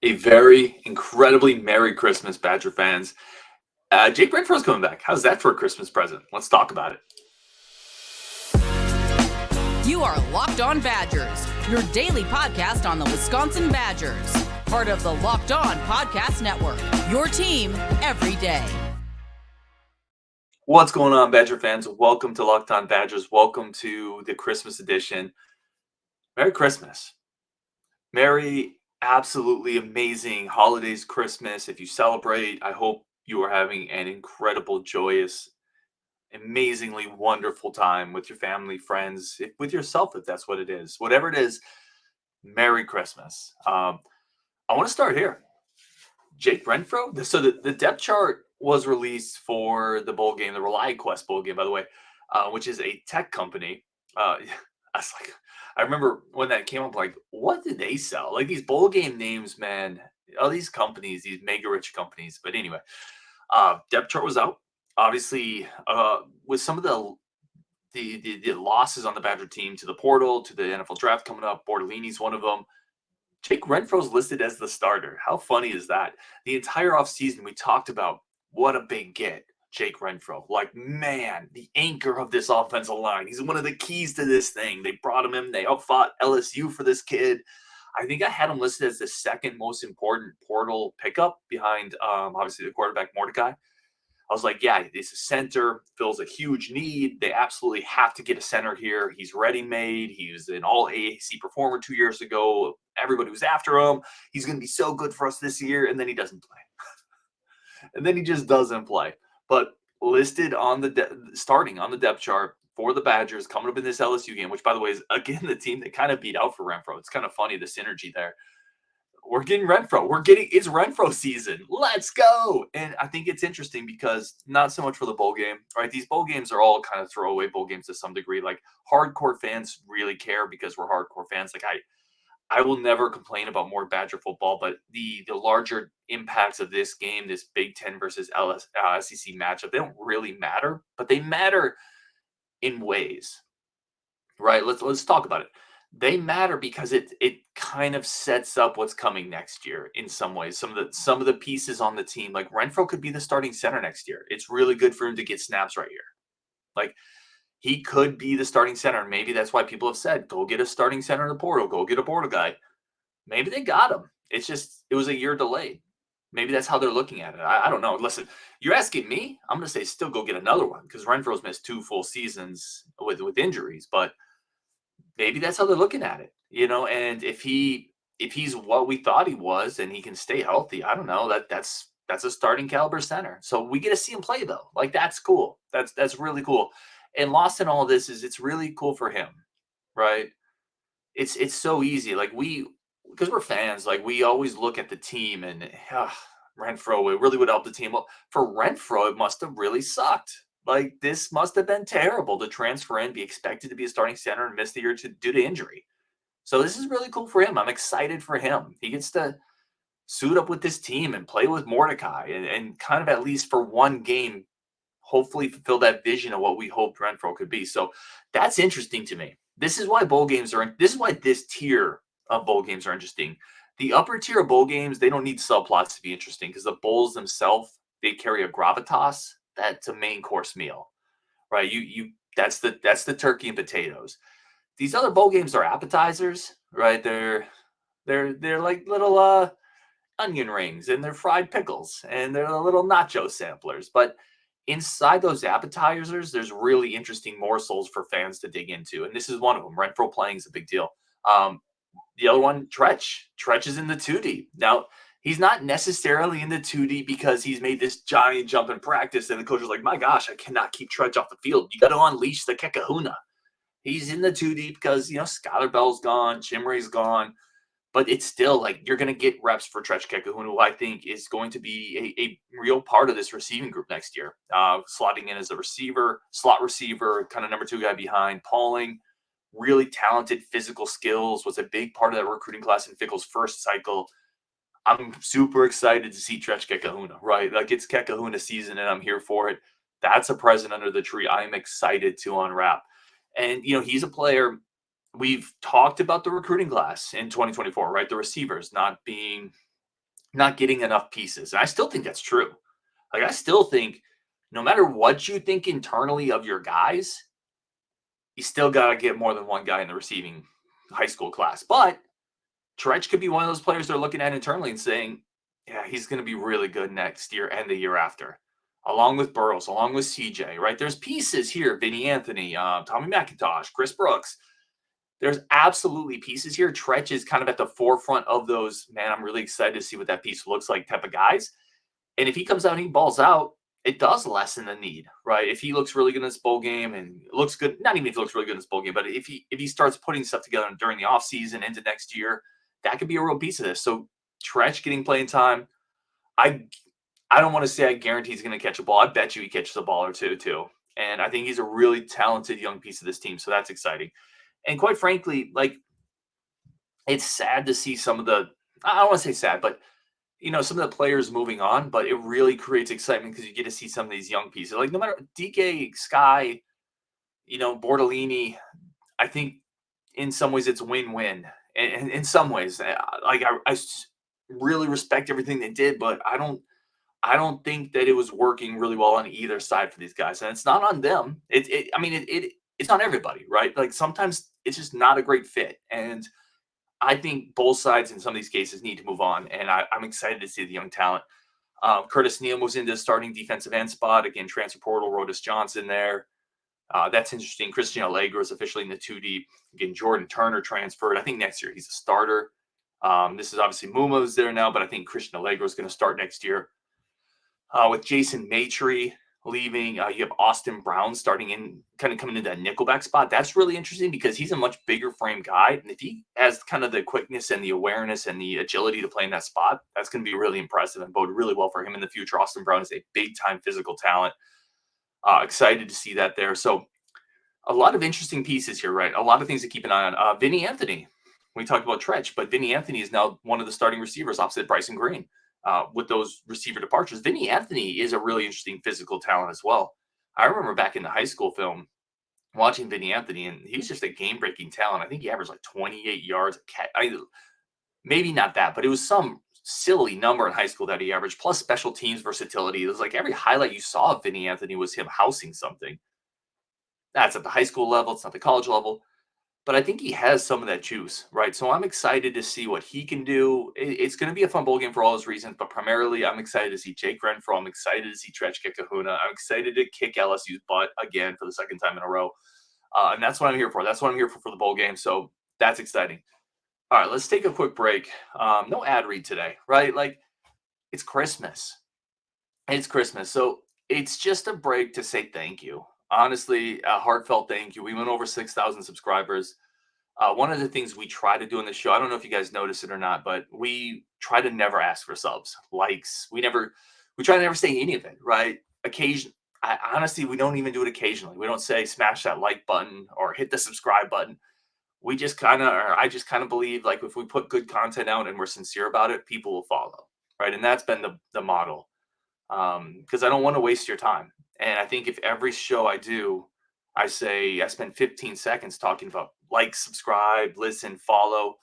A very incredibly Merry Christmas, Badger fans. Jake Renfro's coming back. How's that for a Christmas present? Let's talk about it. You are Locked On Badgers, your daily podcast on the Wisconsin Badgers. Part of the Locked On Podcast Network, your team every day. What's going on, Badger fans? Welcome to Locked On Badgers. Welcome to the Christmas edition. Merry Christmas. Merry, absolutely amazing holidays, Christmas. If you celebrate, I hope you are having an incredible, joyous, amazingly wonderful time with your family, friends, with yourself, if that's what it is. Whatever it is, Merry Christmas. I want to start here. Jake Renfro. So the depth chart was released for the bowl game, the ReliQuest bowl game, by the way, which is a tech company. I was like, I remember when that came up, like, what did they sell? Like these bowl game names, man, all these companies, these mega rich companies. But anyway, depth chart was out. Obviously, with some of the losses on the Badger team to the portal, to the NFL draft coming up, Bordellini's one of them. Jake Renfro's listed as the starter. How funny is that? The entire offseason, we talked about what a big get, Jake Renfro. Like, man, the anchor of this offensive line. He's one of the keys to this thing. They brought him in. They outfought LSU for this kid. I think I had him listed as the second most important portal pickup behind, obviously, the quarterback Mordecai. I was like, yeah, this is center, fills a huge need. They absolutely have to get a center here. He's ready-made. He was an all-AAC performer 2 years ago. Everybody was after him. He's going to be so good for us this year, and then he doesn't play. And then he just doesn't play. But listed on the starting on the depth chart for the Badgers coming up in this LSU game, which, by the way, is, again, the team that kind of beat out for Renfro. It's kind of funny, the synergy there. We're getting Renfro. It's Renfro season. Let's go. And I think it's interesting because not so much for the bowl game, right? These bowl games are all kind of throwaway bowl games to some degree. Like hardcore fans really care because we're hardcore fans. Like I will never complain about more Badger football, but the larger impacts of this game, this Big Ten versus SEC matchup, they don't really matter, but they matter in ways, right? Let's talk about it. They matter because it kind of sets up what's coming next year in some ways. Some of the pieces on the team, like Renfro could be the starting center next year. It's really good for him to get snaps right here. Like he could be the starting center. Maybe that's why people have said, go get a starting center in the portal, go get a portal guy. Maybe they got him. It's just it was a year delayed. Maybe that's how they're looking at it. I don't know. Listen, you're asking me. I'm going to say still go get another one because Renfro's missed 2 full seasons with injuries, but maybe that's how they're looking at it, and if he's what we thought he was and he can stay healthy, I don't know, that's a starting caliber center. So we get to see him play though. Like that's cool. That's really cool. And lost in all of this is it's really cool for him, right? It's so easy. Like because we're fans, like we always look at the team and Renfro, it really would help the team. Well, for Renfro, it must have really sucked. Like this must have been terrible to transfer in, be expected to be a starting center and miss the year due to injury. So this is really cool for him. I'm excited for him. He gets to suit up with this team and play with Mordecai and kind of at least for one game, hopefully fulfill that vision of what we hoped Renfro could be. So that's interesting to me. This is why this is why this tier of bowl games are interesting. The upper tier of bowl games, they don't need subplots to be interesting because the bowls themselves, they carry a gravitas. That's a main course meal, right? That's the turkey and potatoes. These other bowl games are appetizers, right? They're like little onion rings and they're fried pickles and they're the little nacho samplers. But inside those appetizers, there's really interesting morsels for fans to dig into, and this is one of them. Renfro playing is a big deal. The other one, Trech. Trech is in the 2D now. He's not necessarily in the 2D because he's made this giant jump in practice, and the coach was like, my gosh, I cannot keep Trech off the field. You got to unleash the Kekahuna. He's in the 2D because, Skylar Bell's gone, Chimray's gone, but it's still like you're going to get reps for Trech Kekahuna, who I think is going to be a real part of this receiving group next year. Slotting in as a slot receiver, kind of number 2 guy behind Pauling. Really talented physical skills, was a big part of that recruiting class in Fickell's first cycle. I'm super excited to see Trech Kekahuna, right? Like it's Kekahuna season and I'm here for it. That's a present under the tree. I'm excited to unwrap. And, he's a player. We've talked about the recruiting class in 2024, right? The receivers not being not getting enough pieces. And I still think that's true. Like, I still think no matter what you think internally of your guys, you still got to get more than one guy in the receiving high school class. But Trech could be one of those players they're looking at internally and saying, yeah, he's going to be really good next year and the year after, along with Burrows, along with CJ, right? There's pieces here, Vinny Anthony, Tommy McIntosh, Chris Brooks. There's absolutely pieces here. Trech is kind of at the forefront of those, man, I'm really excited to see what that piece looks like type of guys. And if he comes out and he balls out, it does lessen the need, right? If he looks really good in this bowl game and looks good, not even if he looks really good in this bowl game, but if he starts putting stuff together during the offseason into next year, that could be a real piece of this. So Trech getting playing time. I I don't want to say I guarantee he's going to catch a ball. I bet you he catches a ball or two too. And I think he's a really talented young piece of this team. So that's exciting. And quite frankly, like, it's sad to see some of the, I don't want to say sad, but some of the players moving on, but it really creates excitement because you get to see some of these young pieces. Like, no matter DK, Sky, Bordellini, I think in some ways it's win-win. And in some ways, I really respect everything they did, but I don't think that it was working really well on either side for these guys. And it's not on them. It's on everybody, right? Like, sometimes it's just not a great fit. And I think both sides in some of these cases need to move on. And I'm excited to see the young talent. Curtis Neal moves into the starting defensive end spot. Again, transfer portal, Rodis Johnson there. That's interesting. Christian Allegro is officially in the 2 deep. Again, Jordan Turner transferred. I think next year he's a starter. This is obviously Muma's there now, but I think Christian Allegro is going to start next year. With Jason Maitre leaving, you have Austin Brown starting in, kind of coming into that nickelback spot. That's really interesting because he's a much bigger frame guy. And if he has kind of the quickness and the awareness and the agility to play in that spot, that's going to be really impressive and bode really well for him in the future. Austin Brown is a big time physical talent. Excited to see that there. So a lot of interesting pieces here, right? A lot of things to keep an eye on. Vinny Anthony, we talked about Trech, but Vinny Anthony is now one of the starting receivers opposite Bryson Green. With those receiver departures, Vinny Anthony is a really interesting physical talent as well. I remember back in the high school film watching Vinny Anthony, and he was just a game-breaking talent. I think he averaged like 28 yards. Maybe not that, but it was some silly number in high school that he averaged, plus special teams versatility. It was like every highlight you saw of Vinny Anthony was him housing something. That's at the high school level. It's not the college level. But I think he has some of that juice, right? So I'm excited to see what he can do. It's going to be a fun bowl game for all those reasons, but primarily I'm excited to see Jake Renfro. I'm excited to see Trech Kekahuna. I'm excited to kick LSU's butt again for the second time in a row. And that's what I'm here for. That's what I'm here for the bowl game. So that's exciting. All right, let's take a quick break. No ad read today, right? Like, it's Christmas. It's Christmas. So it's just a break to say thank you. Honestly, a heartfelt thank you. We went over 6,000 subscribers. One of the things we try to do in the show, I don't know if you guys notice it or not, but we try to never ask for subs, likes. We try to never say any of it, right? Honestly, we don't even do it occasionally. We don't say smash that like button or hit the subscribe button. I just kind of believe, like, if we put good content out and we're sincere about it, people will follow, right? And that's been the model. Because I don't want to waste your time. And I think if every show I do, I say I spend 15 seconds talking about like, subscribe, listen, follow,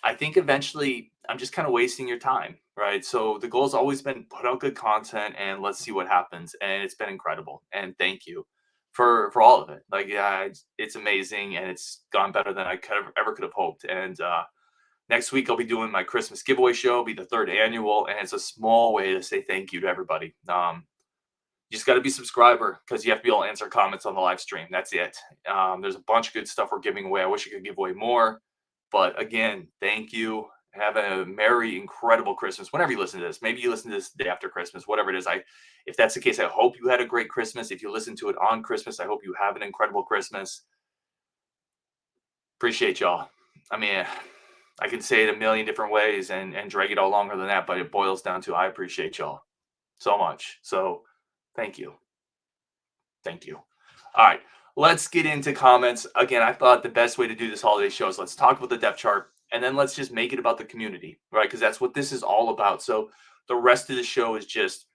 I think eventually I'm just kind of wasting your time, right? So the goal has always been put out good content and let's see what happens. And it's been incredible. And thank you for all of it. Like, yeah, it's amazing and it's gone better than I could have hoped. And next week I'll be doing my Christmas giveaway show. It'll be the 3rd annual, and it's a small way to say thank you to everybody. You just got to be a subscriber because you have to be able to answer comments on the live stream. That's it. There's a bunch of good stuff we're giving away. I wish I could give away more. But again, thank you. Have a merry, incredible Christmas. Whenever you listen to this, maybe you listen to this the day after Christmas, whatever it is. If that's the case, I hope you had a great Christmas. If you listen to it on Christmas, I hope you have an incredible Christmas. Appreciate y'all. I mean, I can say it a million different ways and drag it all longer than that, but it boils down to I appreciate y'all so much. So thank you. Thank you. All right, let's get into comments. Again, I thought the best way to do this holiday show is let's talk about the depth chart, and then let's just make it about the community, right? Because that's what this is all about. So the rest of the show is just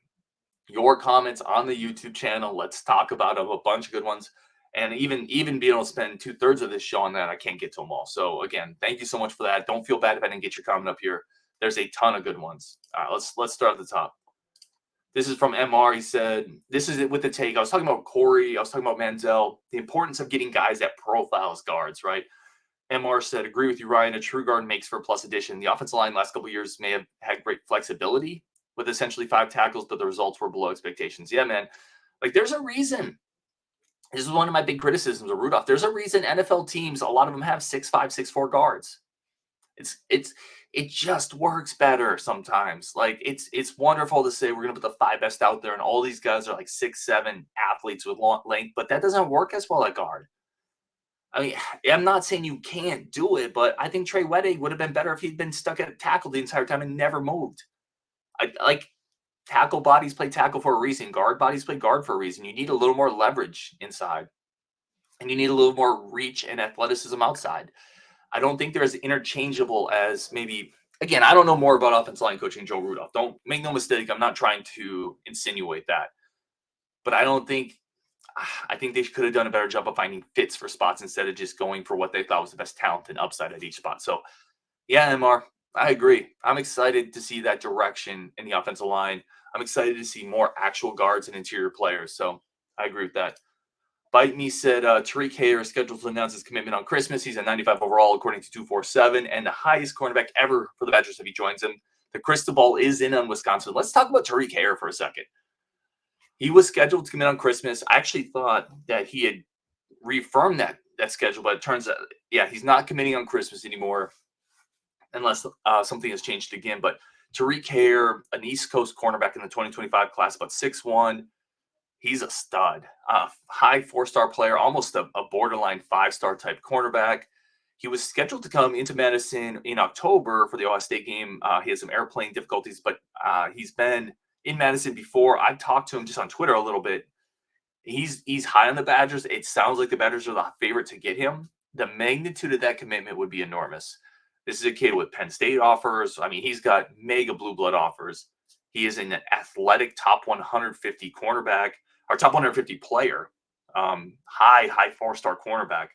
your comments on the YouTube channel. Let's talk about them, a bunch of good ones. And even being able to spend 2/3 of this show on that, I can't get to them all. So again, thank you so much for that. Don't feel bad if I didn't get your comment up here. There's a ton of good ones. All right, let's start at the top. This is from MR. He said, this is it with the take. I was talking about Corey. I was talking about Manziel. The importance of getting guys that profile as guards, right? MR said, agree with you, Ryan. A true guard makes for a plus addition. The offensive line last couple of years may have had great flexibility with essentially 5 tackles, but the results were below expectations. Yeah, man. Like, there's a reason. This is one of my big criticisms of Rudolph. There's a reason NFL teams, a lot of them have 6'5", 6'4" guards. It just works better sometimes. Like, it's wonderful to say we're gonna put the 5 best out there, and all these guys are like 6'7" athletes with long length, but that doesn't work as well at guard. I mean, I'm not saying you can't do it, but I think Trey Weddig would have been better if he'd been stuck at tackle the entire time and never moved. Like, tackle bodies play tackle for a reason. Guard bodies play guard for a reason. You need a little more leverage inside, and you need a little more reach and athleticism outside. I don't think they're as interchangeable as maybe. Again, I don't know more about offensive line coaching Joe Rudolph. Don't make no mistake. I'm not trying to insinuate that, but I think they could have done a better job of finding fits for spots instead of just going for what they thought was the best talent and upside at each spot. So, yeah, MR, I agree. I'm excited to see that direction in the offensive line. I'm excited to see more actual guards and interior players. So I agree with that. Bite Me said Tariq Hayer is scheduled to announce his commitment on Christmas. He's at 95 overall, according to 247, and the highest cornerback ever for the Badgers if he joins him. The crystal ball is in on Wisconsin. Let's talk about Tariq Hayer for a second. He was scheduled to commit on Christmas. I actually thought that he had reaffirmed that schedule, but it turns out, yeah, he's not committing on Christmas anymore unless something has changed again. But Tariq Hayer, an East Coast cornerback in the 2025 class, about 6'1". He's a stud, high 4-star player, almost a borderline 5-star type cornerback. He was scheduled to come into Madison in October for the Ohio State game. He had some airplane difficulties, but he's been in Madison before. I've talked to him just on Twitter a little bit. He's high on the Badgers. It sounds like the Badgers are the favorite to get him. The magnitude of that commitment would be enormous. This is a kid with Penn State offers. I mean, he's got mega blue blood offers. He is an athletic top 150 cornerback, or top 150 player, high 4-star cornerback.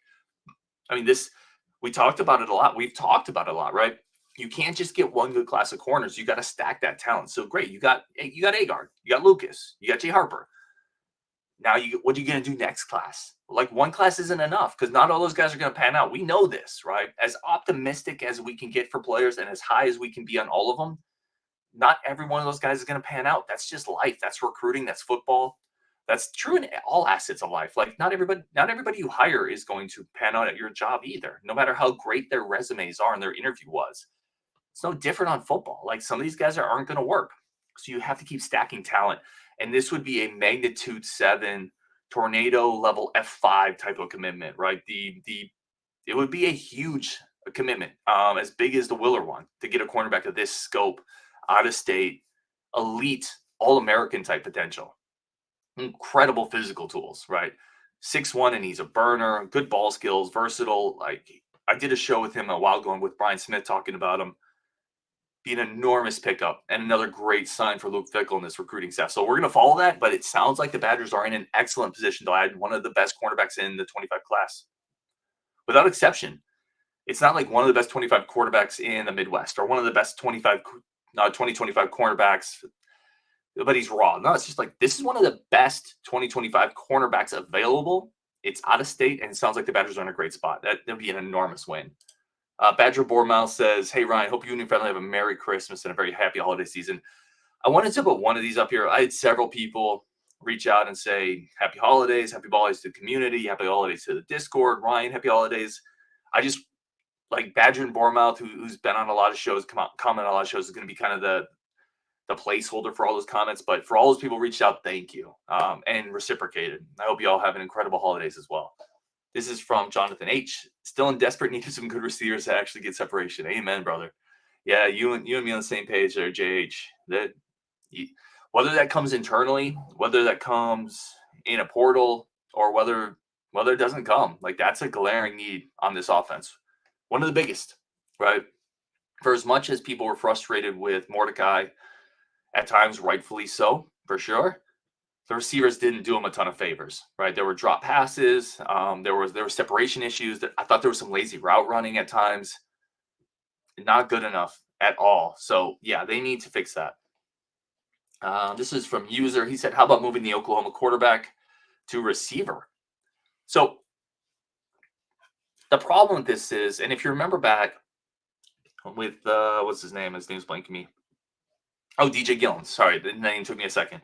I mean, we talked about it a lot. We've talked about it a lot, right? You can't just get one good class of corners. You got to stack that talent. So great, you got Agard, you got Lucas, you got Jay Harper. Now what are you going to do next class? Like, one class isn't enough because not all those guys are going to pan out. We know this, right? As optimistic as we can get for players and as high as we can be on all of them, not every one of those guys is going to pan out. That's just life. That's recruiting. That's football. That's true in all assets of life. Like, not everybody you hire is going to pan out at your job either, no matter how great their resumes are and their interview was. It's no different on football. Like, some of these guys aren't going to work. So you have to keep stacking talent. And this would be a magnitude 7 tornado level F5 type of commitment, right? It would be a huge commitment, as big as the Willer one, to get a cornerback of this scope, out of state, elite, all-American type potential. Incredible physical tools, right? 6'1", and he's a burner, good ball skills, versatile. Like, I did a show with him a while ago with Brian Smith talking about him. Be an enormous pickup and another great sign for Luke Fickell in this recruiting staff. So we're going to follow that, but it sounds like the Badgers are in an excellent position to add one of the best cornerbacks in the 25 class. Without exception. It's not like one of the best 25 quarterbacks in the Midwest or one of the best 2025 cornerbacks, but he's raw. No, it's just like, this is one of the best 2025 cornerbacks available. It's out of state, and it sounds like the Badgers are in a great spot. That'd be an enormous win. Badger Bourmouth says, hey, Ryan, hope you and your family have a Merry Christmas and a very happy holiday season. I wanted to put one of these up here. I had several people reach out and say, happy holidays to the community, happy holidays to the Discord. Ryan, happy holidays. I just, like, Badger and Bourmouth, who's been on a lot of shows, comment on a lot of shows, is going to be kind of the placeholder for all those comments. But for all those people reached out, thank you, and reciprocated. I hope you all have an incredible holidays as well. This is from Jonathan H. Still in desperate need of some good receivers to actually get separation. Amen, brother. Yeah, you and me on the same page there, JH. Whether that comes internally, whether that comes in a portal, or whether it doesn't come, like, that's a glaring need on this offense. One of the biggest, right? For as much as people were frustrated with Mordecai, at times rightfully so, for sure, the receivers didn't do him a ton of favors, right? There were drop passes. There were separation issues. I thought there was some lazy route running at times. Not good enough. at all. So, yeah, they need to fix that. This is from User. He said, how about moving the Oklahoma quarterback to receiver? So, the problem with this is, and if you remember back with, what's his name? His name's blanking me. Oh, DJ Gillens. Sorry, the name took me a second.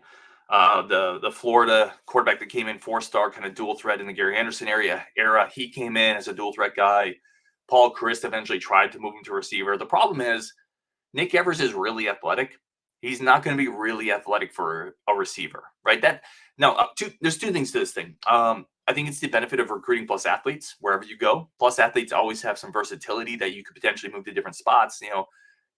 The Florida quarterback that came in 4-star, kind of dual threat in the Gary Anderson era. He came in as a dual threat guy. Paul Chryst eventually tried to move him to receiver. The problem is Nick Evers is really athletic. He's not going to be really athletic for a receiver, right? There's two things to this thing. I think it's the benefit of recruiting plus athletes wherever you go. Plus athletes always have some versatility that you could potentially move to different spots.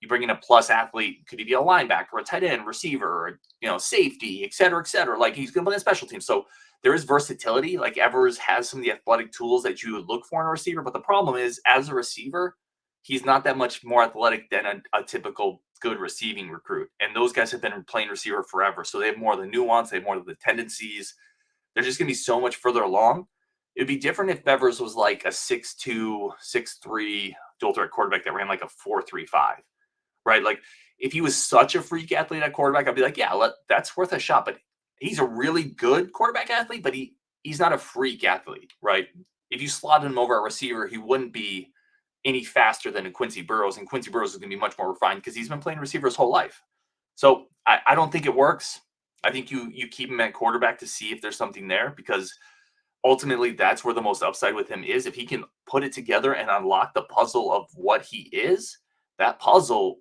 You bring in a plus athlete, could he be a linebacker, a tight end, receiver, safety, et cetera, et cetera. Like he's going to play in special teams. So there is versatility. Like Evers has some of the athletic tools that you would look for in a receiver. But the problem is, as a receiver, he's not that much more athletic than a typical good receiving recruit. And those guys have been playing receiver forever. So they have more of the nuance. They have more of the tendencies. They're just going to be so much further along. It would be different if Evers was like a 6'2", 6'3", dual threat quarterback that ran like a 4.35. Right? Like if he was such a freak athlete at quarterback, I'd be like, yeah, that's worth a shot. But he's a really good quarterback athlete, but he's not a freak athlete, right? If you slotted him over a receiver, he wouldn't be any faster than a Quincy Burrows. And Quincy Burrows is going to be much more refined because he's been playing receiver his whole life. So I don't think it works. I think you keep him at quarterback to see if there's something there, because ultimately that's where the most upside with him is. If he can put it together and unlock the puzzle of what he is, that puzzle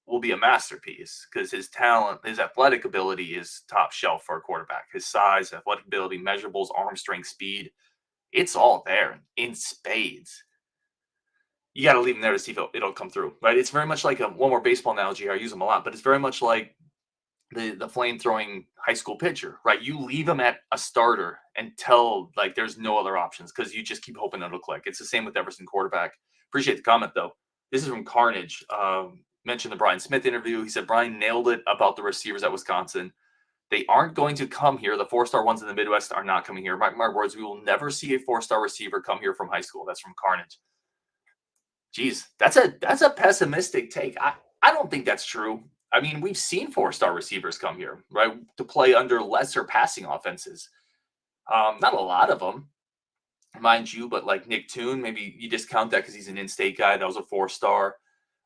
will be a masterpiece, because his talent, his athletic ability is top shelf for a quarterback. His size, athletic ability, measurables, arm strength, speed, it's all there in spades. You got to leave him there to see if it'll come through, right? It's very much like one more baseball analogy. I use them a lot, but it's very much like the flame throwing high school pitcher, right? You leave him at a starter until like there's no other options, because you just keep hoping it'll click. It's the same with Everson quarterback. Appreciate the comment though. This is from Carnage. Mentioned the Brian Smith interview. He said Brian nailed it about the receivers at Wisconsin. They aren't going to come here. The 4-star ones in the Midwest are not coming here. Mark my words, we will never see a 4-star receiver come here from high school. That's from Carnage. Geez, that's a pessimistic take. I don't think that's true. I mean, we've seen 4-star receivers come here, right, to play under lesser passing offenses. Not a lot of them, mind you, but like Nick Toon, maybe you discount that because he's an in-state guy. That was a 4-star.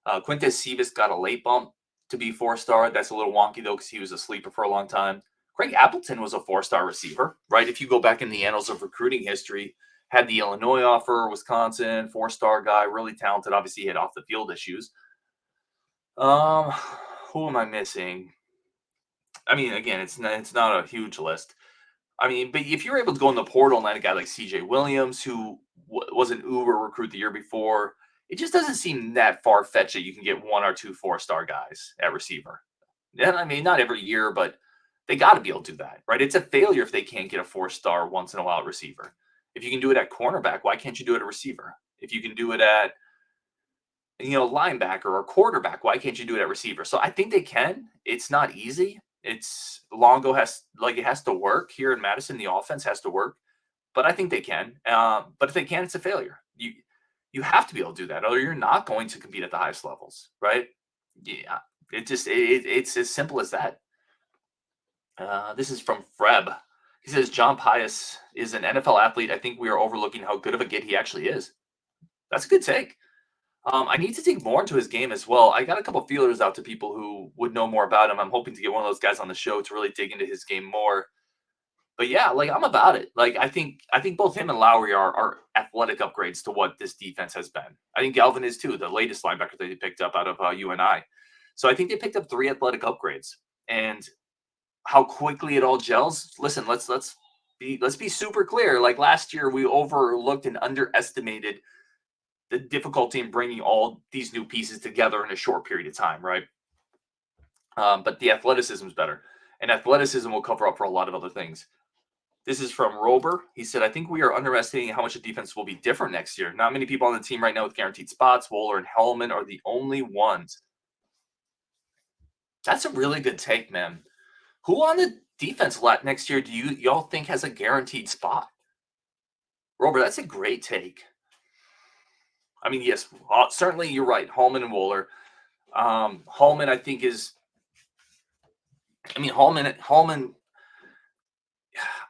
Quintez Cephas got a late bump to be 4-star. That's a little wonky, though, because he was a sleeper for a long time. Craig Appleton was a 4-star receiver, right? If you go back in the annals of recruiting history, had the Illinois offer, Wisconsin, 4-star guy, really talented. Obviously, he had off-the-field issues. Who am I missing? I mean, again, it's not a huge list. I mean, but if you're able to go in the portal and land a guy like CJ Williams, who was an uber recruit the year before, it just doesn't seem that far-fetched that you can get 1 or 2 4-star guys at receiver. And I mean, not every year, but they got to be able to do that, right? It's a failure if they can't get a 4-star once in a while receiver. If you can do it at cornerback, why can't you do it at receiver? If you can do it at, linebacker or quarterback, why can't you do it at receiver? So I think they can. It's not easy. It's Longo it has to work here in Madison. The offense has to work, but I think they can. But if they can, it's a failure. You have to be able to do that, or you're not going to compete at the highest levels, right? Yeah, it's as simple as that. This is from Freb. He says John Pius is an NFL athlete. I think we are overlooking how good of a get he actually is. That's a good take. I need to dig more into his game as well. I got a couple feelers out to people who would know more about him. I'm hoping to get one of those guys on the show to really dig into his game more. But yeah, like I'm about it. Like I think both him and Lowry are athletic upgrades to what this defense has been. I think Galvin is too, the latest linebacker that they picked up out of UNI. So I think they picked up 3 athletic upgrades. And how quickly it all gels. Listen, let's be super clear. Like last year, we overlooked and underestimated the difficulty in bringing all these new pieces together in a short period of time, right? But the athleticism is better, and athleticism will cover up for a lot of other things. This is from Rober. He said, I think we are underestimating how much the defense will be different next year. Not many people on the team right now with guaranteed spots. Wohler and Hellman are the only ones. That's a really good take, man. Who on the defense next year do y'all think has a guaranteed spot? Rober, that's a great take. I mean, yes, certainly you're right. Hellman and Wohler. Hallman, I think Hallman,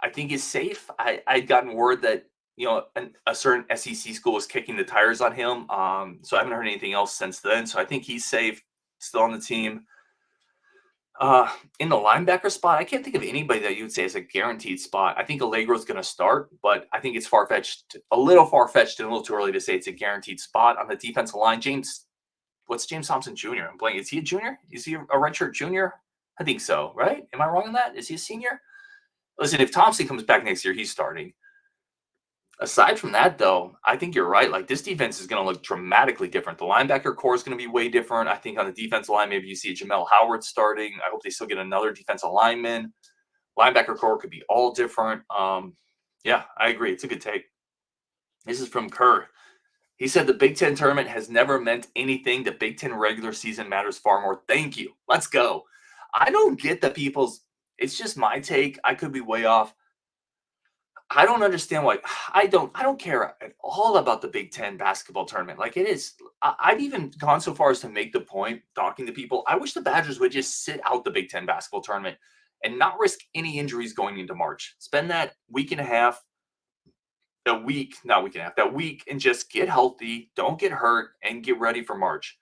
I think is safe. I'd gotten word that a certain SEC school was kicking the tires on him. So I haven't heard anything else since then. So I think he's safe, still on the team. In the linebacker spot, I can't think of anybody that you would say is a guaranteed spot. I think Allegro's going to start, but I think it's a little far-fetched and a little too early to say it's a guaranteed spot. On the defensive line, what's James Thompson Jr.? I'm blanking. Is he a junior? Is he a redshirt junior? I think so, right? Am I wrong on that? Is he a senior? Listen, if Thompson comes back next year, he's starting. Aside from that, though, I think you're right. Like, this defense is going to look dramatically different. The linebacker core is going to be way different. I think on the defensive line, maybe you see Jamel Howard starting. I hope they still get another defensive lineman. Linebacker core could be all different. Yeah, I agree. It's a good take. This is from Kerr. He said the Big Ten tournament has never meant anything. The Big Ten regular season matters far more. Thank you. Let's go. I don't get the people's. It's just my take. I could be way off. I don't understand why. I don't care at all about the Big Ten basketball tournament. Like, it is. I've even gone so far as to make the point, talking to people, I wish the Badgers would just sit out the Big Ten basketball tournament and not risk any injuries going into March. Spend that week and a half, that week, and just get healthy, don't get hurt, and get ready for March.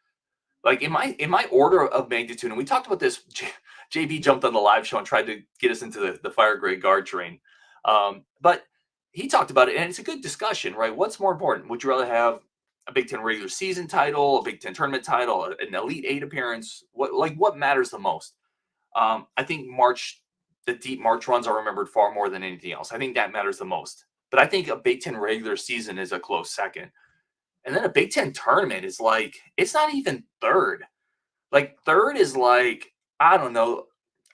Like, in my order of magnitude, and we talked about this. JB jumped on the live show and tried to get us into the fire grade guard train. But he talked about it, and it's a good discussion, right? What's more important? Would you rather have a Big Ten regular season title, a Big Ten tournament title, an Elite Eight appearance? What matters the most? I think the deep March runs are remembered far more than anything else. I think that matters the most. But I think a Big Ten regular season is a close second. And then a Big Ten tournament is like, it's not even third. Like, third is like, I don't know,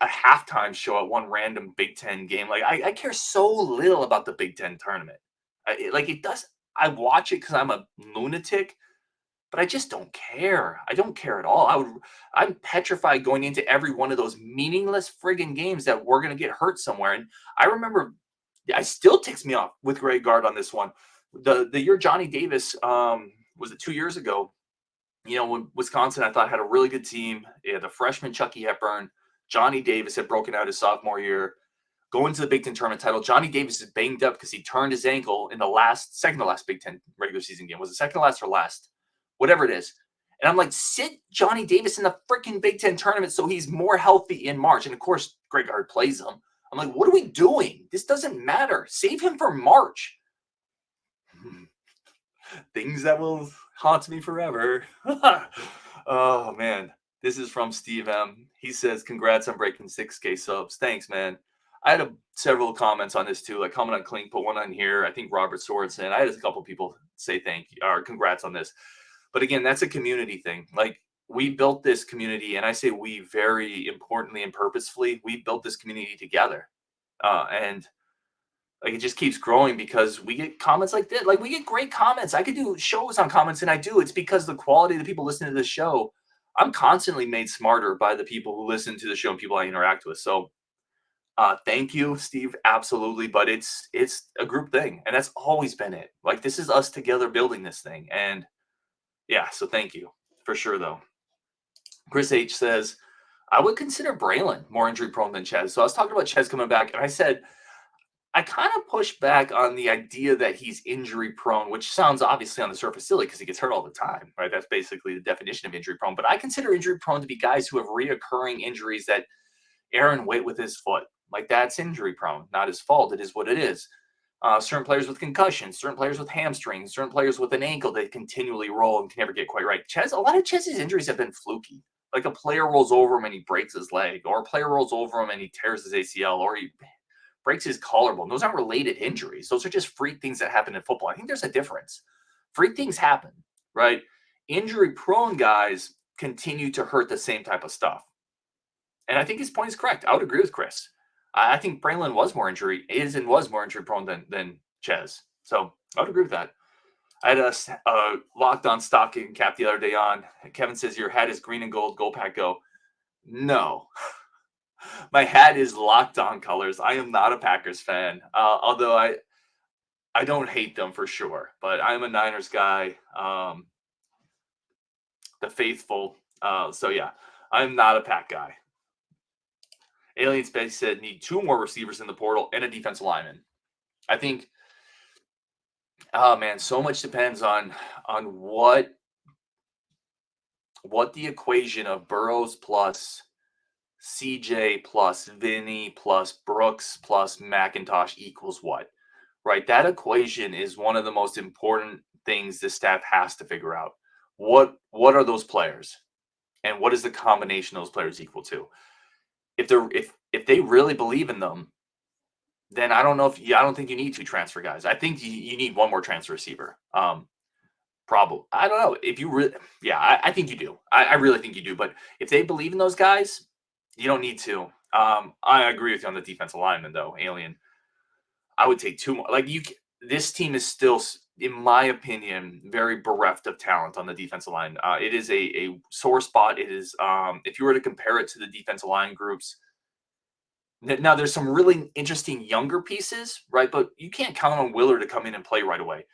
a halftime show at one random Big Ten game. Like, I care so little about the Big Ten tournament. I watch it because I'm a lunatic, but I just don't care. I don't care at all. I'm petrified going into every one of those meaningless friggin' games that we're going to get hurt somewhere. And I remember, it still ticks me off with Greg Gard on this one. The year Johnny Davis, was it 2 years ago? When Wisconsin, I thought, had a really good team. They had the freshman Chucky Hepburn. Johnny Davis had broken out his sophomore year. Going to the Big Ten tournament title, Johnny Davis is banged up because he turned his ankle in the second to last Big Ten regular season game. Was it second to last or last? Whatever it is. And I'm like, sit Johnny Davis in the freaking Big Ten tournament so he's more healthy in March. And of course, Greg Gard plays him. I'm like, what are we doing? This doesn't matter. Save him for March. Things that will haunt me forever. Oh, man. This is from Steve M. He says, congrats on breaking 6K subs. Thanks, man. I had several comments on this, too. Like, comment on Clink, put one on here. I think Robert Sorensen. I had a couple people say thank you or congrats on this. But again, that's a community thing. Like, we built this community, and I say we very importantly and purposefully, we built this community together. And like, it just keeps growing because we get comments like this. Like, we get great comments. I could do shows on comments, and I do. It's because the quality of the people listening to the show, I'm constantly made smarter by the people who listen to the show and people I interact with. So thank you, Steve. Absolutely. But it's a group thing, and that's always been it. Like, this is us together building this thing. And yeah, so thank you for sure, though. Chris H says, I would consider Braylon more injury prone than Chez. So I was talking about Chez coming back, and I said, I kind of pushed back on the idea that he's injury prone, which sounds obviously on the surface silly because he gets hurt all the time, right? That's basically the definition of injury prone. But I consider injury prone to be guys who have reoccurring injuries that Aaron Waite with his foot. Like, that's injury prone, not his fault. It is what it is. Certain players with concussions, certain players with hamstrings, certain players with an ankle that continually roll and can never get quite right. A lot of Chez's injuries have been fluky. Like, a player rolls over him and he breaks his leg, or a player rolls over him and he tears his ACL, or he breaks his collarbone. Those aren't related injuries. Those are just freak things that happen in football. I think there's a difference. Freak things happen, right? Injury-prone guys continue to hurt the same type of stuff. And I think his point is correct. I would agree with Chris. I think Braylon was more injury-prone than Chez. So I would agree with that. I had a locked on stocking cap the other day on. Kevin says, your hat is green and gold. Go Pack Go. No. My hat is Locked On colors. I am not a Packers fan, although I don't hate them for sure. But I'm a Niners guy. The faithful So yeah, I'm not a pack guy. Alien Space said need 2 more receivers in the portal and a defensive lineman. I think, oh man, so much depends on what the equation of Burrows plus CJ plus Vinny plus Brooks plus McIntosh equals what, right? That equation is one of the most important things the staff has to figure out. What are those players, and what is the combination of those players equal to? If they really believe in them, then I don't think you need 2 transfer guys. I think you need 1 more transfer receiver. Probably. I don't know if you really. Yeah, I think you do. I really think you do. But if they believe in those guys, you don't need to. I agree with you on the defensive lineman, though. Alien. I would take 2 more. Like this team is still, in my opinion, very bereft of talent on the defensive line. It is a sore spot. It is. If you were to compare it to the defensive line groups. Now, there's some really interesting younger pieces, right? But you can't count on Willer to come in and play right away.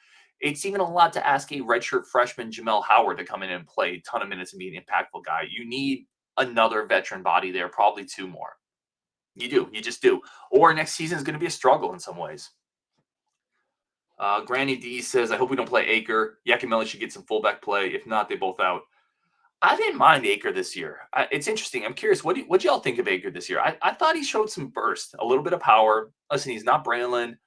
It's even a lot to ask a redshirt freshman, Jamel Howard, to come in and play a ton of minutes and be an impactful guy. You need another veteran body there, probably 2 more. You do. You just do. Or next season is going to be a struggle in some ways. Granny D says, I hope we don't play Aker. Yakimelli should get some fullback play. If not, they both out. I didn't mind Aker this year. It's interesting. I'm curious. What y'all think of Aker this year? I thought he showed some burst, a little bit of power. Listen, he's not Braylon.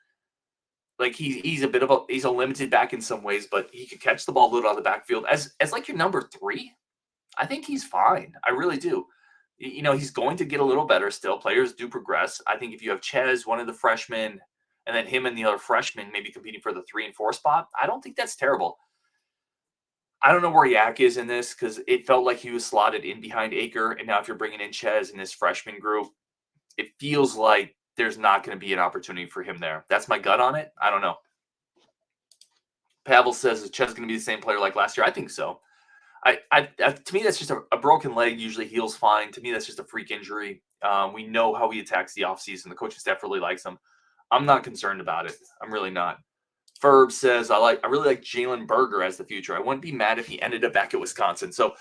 Like he's a limited back in some ways, but he could catch the ball a little out of the backfield as like your number 3. I think he's fine. I really do. You know, he's going to get a little better still. Players do progress. I think if you have Chez, one of the freshmen, and then him and the other freshman maybe competing for the 3 and 4 spot, I don't think that's terrible. I don't know where Yak is in this because it felt like he was slotted in behind Aker. And now if you're bringing in Chez in this freshman group, it feels like there's not going to be an opportunity for him there. That's my gut on it. I don't know. Pavel says, is Chez going to be the same player like last year? I think so. To me, that's just a broken leg usually heals fine. To me, that's just a freak injury. We know how he attacks the offseason. The coaching staff really likes him. I'm not concerned about it. I'm really not. Ferb says, I really like Jalen Berger as the future. I wouldn't be mad if he ended up back at Wisconsin. So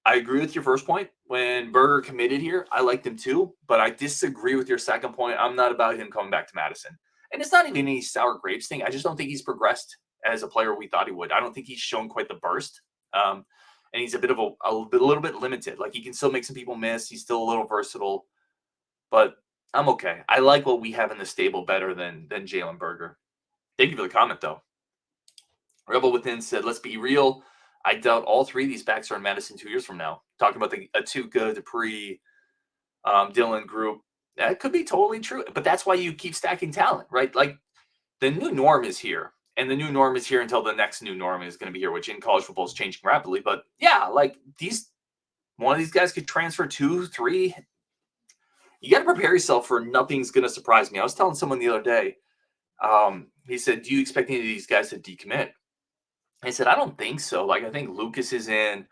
I agree with your first point. When Berger committed here, I liked him too, but I disagree with your second point. I'm not about him coming back to Madison. And it's not even any sour grapes thing. I just don't think he's progressed as a player we thought he would. I don't think he's shown quite the burst. And he's a little bit limited. Like he can still make some people miss. He's still a little versatile, but I'm okay. I like what we have in the stable better than Jalen Berger. Thank you for the comment, though. Rebel Within said, let's be real. I doubt all 3 of these backs are in Madison 2 years from now. Talking about a Tuca, Dupree, Dylan group. That could be totally true. But that's why you keep stacking talent, right? Like the new norm is here. And the new norm is here until the next new norm is going to be here, which in college football is changing rapidly. But yeah, like one of these guys could transfer 2, 3. You got to prepare yourself for nothing's going to surprise me. I was telling someone the other day, he said, do you expect any of these guys to decommit? I said, I don't think so. Like, I think Lucas is in.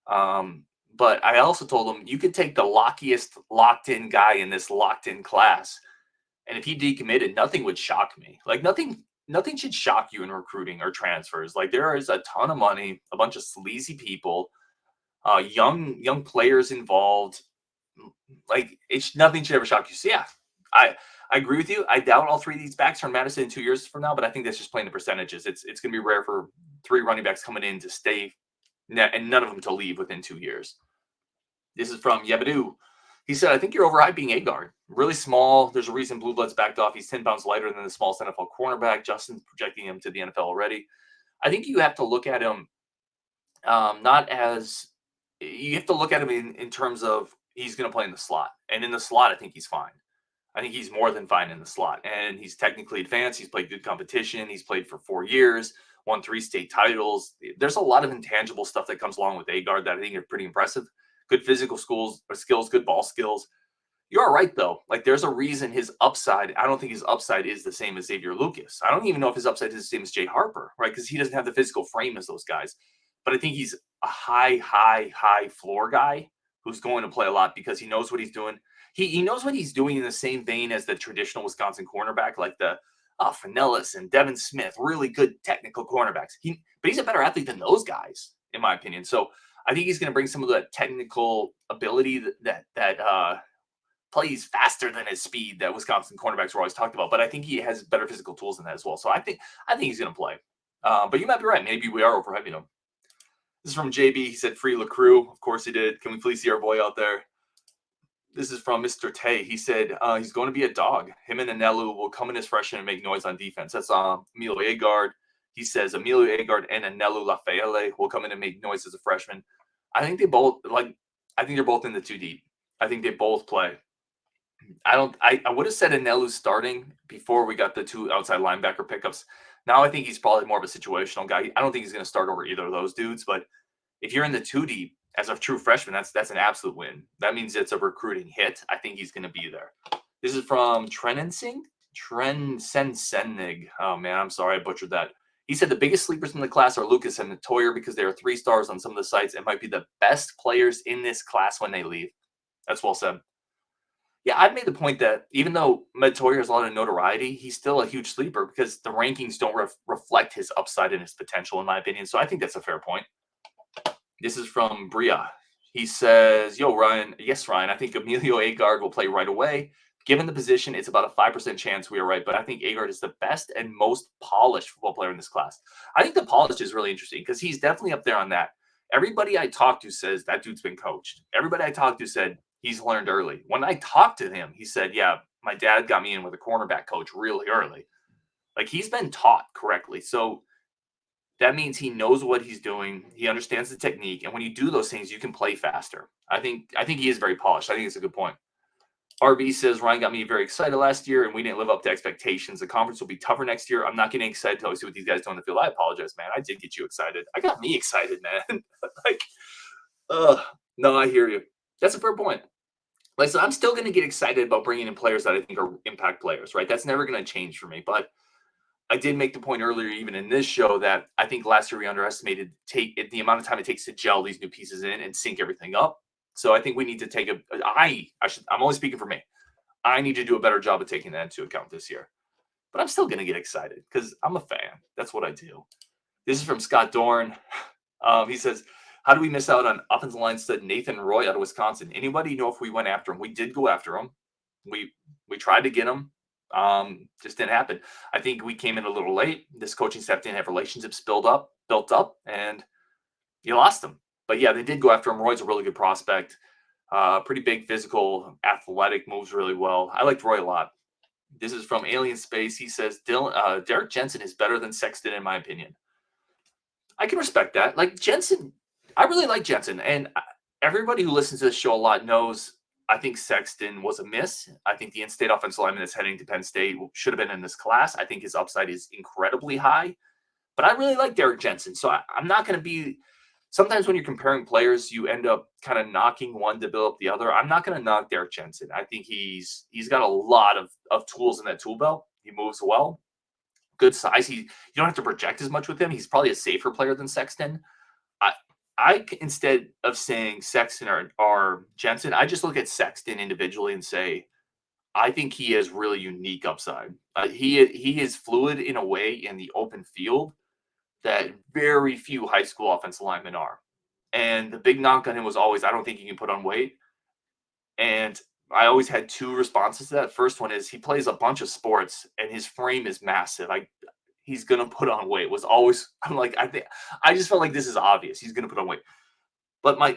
But I also told him you could take the lockiest locked-in guy in this locked-in class. And if he decommitted, nothing would shock me. Like, nothing should shock you in recruiting or transfers. Like, there is a ton of money, a bunch of sleazy people, young players involved. Like, nothing should ever shock you. So, yeah, I agree with you. I doubt all 3 of these backs are in Madison in 2 years from now, but I think that's just playing the percentages. It's going to be rare for 3 running backs coming in to stay and none of them to leave within 2 years. This is from Yabadoo. He said, I think you're overhyping A-guard. Really small. There's a reason Blue Bloods backed off. He's 10 pounds lighter than the smallest NFL cornerback. Justin's projecting him to the NFL already. I think you have to look at him you have to look at him in terms of he's going to play in the slot. And in the slot, I think he's fine. I think he's more than fine in the slot. And he's technically advanced. He's played good competition. He's played for 4 years, won 3 state titles. There's a lot of intangible stuff that comes along with A-guard that I think are pretty impressive. Good physical skills, good ball skills. You're right, though. Like, there's a reason his upside, I don't think his upside is the same as Xavier Lucas. I don't even know if his upside is the same as Jay Harper, right? Because he doesn't have the physical frame as those guys. But I think he's a high floor guy who's going to play a lot because he knows what he's doing. He knows what he's doing in the same vein as the traditional Wisconsin cornerback, like the Finellis and Devin Smith, really good technical cornerbacks. But he's a better athlete than those guys, in my opinion. So I think he's going to bring some of that technical ability that plays faster than his speed that Wisconsin cornerbacks were always talked about. But I think he has better physical tools than that as well. So I think he's going to play. But you might be right. Maybe we are overhyping him. This is from JB. He said free LaCrue. Of course he did. Can we please see our boy out there? This is from Mr. Tay. He said he's going to be a dog. Him and Anelu will come in as freshmen and make noise on defense. That's Emilio Agard. He says Emilio Agard and Anelu Lafayette will come in and make noise as a freshman. I think they're both in the 2 deep. I think they both play. I would have said Anelu starting before we got the 2 outside linebacker pickups. Now I think he's probably more of a situational guy. I don't think he's going to start over either of those dudes, but if you're in the 2 deep as a true freshman, that's an absolute win. That means it's a recruiting hit. I think he's going to be there. This is from Trensennig. Oh man, I'm sorry I butchered that. He said the biggest sleepers in the class are Lucas and Toyer because they are 3 stars on some of the sites and might be the best players in this class when they leave. That's well said. Yeah, I've made the point that even though Toyer has a lot of notoriety, he's still a huge sleeper because the rankings don't reflect his upside and his potential, in my opinion. So I think that's a fair point. This is from Bria. He says, yo, Ryan. Yes, Ryan. I think Emilio Agard will play right away. Given the position, it's about a 5% chance we are right. But I think Agard is the best and most polished football player in this class. I think the polished is really interesting because he's definitely up there on that. Everybody I talk to says that dude's been coached. Everybody I talked to said he's learned early. When I talked to him, he said, yeah, my dad got me in with a cornerback coach really early. Like, he's been taught correctly. So that means he knows what he's doing. He understands the technique. And when you do those things, you can play faster. I think he is very polished. I think it's a good point. RB says, Ryan got me very excited last year, and we didn't live up to expectations. The conference will be tougher next year. I'm not getting excited until I see what these guys do on the field. I apologize, man. I did get you excited. I got me excited, man. No, I hear you. That's a fair point. Like, so I'm still going to get excited about bringing in players that I think are impact players, right? That's never going to change for me. But I did make the point earlier, even in this show, that I think last year we underestimated the amount of time it takes to gel these new pieces in and sync everything up. So I think we need to take I'm only speaking for me. I need to do a better job of taking that into account this year. But I'm still going to get excited because I'm a fan. That's what I do. This is from Scott Dorn. He says, how do we miss out on offensive line stud Nathan Roy out of Wisconsin? Anybody know if we went after him? We did go after him. We tried to get him. Just didn't happen. I think we came in a little late. This coaching staff didn't have relationships built up, and you lost them. But yeah, they did go after him. Roy's a really good prospect. Pretty big, physical, athletic, moves really well. I liked Roy a lot. This is from Alien Space. He says, Derek Jensen is better than Sexton, in my opinion. I can respect that. Like, Jensen, I really like Jensen. And everybody who listens to this show a lot knows I think Sexton was a miss. I think the in-state offensive lineman that's heading to Penn State should have been in this class. I think his upside is incredibly high. But I really like Derek Jensen. So I'm not going to be – sometimes when you're comparing players, you end up kind of knocking one to build up the other. I'm not going to knock Derek Jensen. I think he's got a lot of tools in that tool belt. He moves well. Good size. You don't have to project as much with him. He's probably a safer player than Sexton. Instead of saying Sexton or Jensen, I just look at Sexton individually and say, I think he has really unique upside. He is fluid in a way in the open field that very few high school offensive linemen are. And the big knock on him was always, I don't think he can put on weight. And I always had 2 responses to that. First one is he plays a bunch of sports and his frame is massive. He's going to put on weight was always, I just felt like this is obvious. He's going to put on weight. But my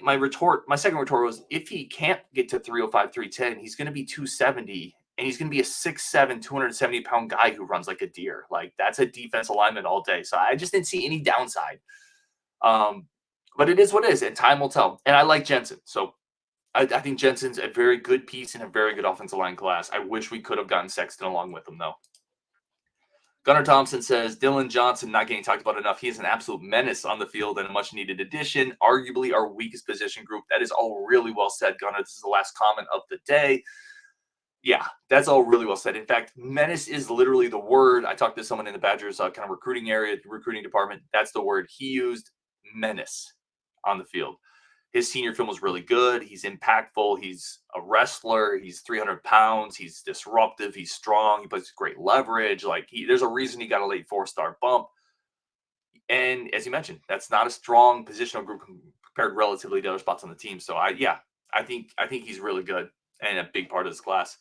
second retort was, if he can't get to 305, 310, he's going to be 270 and he's going to be a 6'7", 270-pound guy who runs like a deer. Like, that's a defensive lineman all day. So I just didn't see any downside. But it is what it is, and time will tell. And I like Jensen. So I think Jensen's a very good piece in a very good offensive line class. I wish we could have gotten Sexton along with him, though. Gunnar Thompson says, Dylan Johnson not getting talked about enough. He is an absolute menace on the field and a much-needed addition, arguably our weakest position group. That is all really well said, Gunnar. This is the last comment of the day. Yeah, that's all really well said. In fact, menace is literally the word. I talked to someone in the Badgers kind of recruiting department. That's the word he used, menace, on the field. His senior film was really good. He's impactful. He's a wrestler. He's 300 pounds. He's disruptive. He's strong. He plays great leverage. There's a reason he got a late 4-star bump. And as you mentioned, that's not a strong positional group compared relatively to other spots on the team. So I think he's really good and a big part of this class.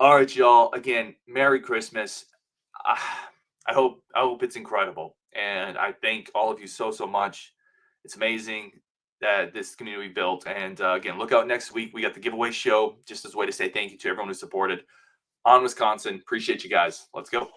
All right, y'all. Again, Merry Christmas. I hope it's incredible, and I thank all of you so much. It's amazing that this community we built. And again, look out next week. We got the giveaway show, just as a way to say thank you to everyone who supported on Wisconsin. Appreciate you guys. Let's go.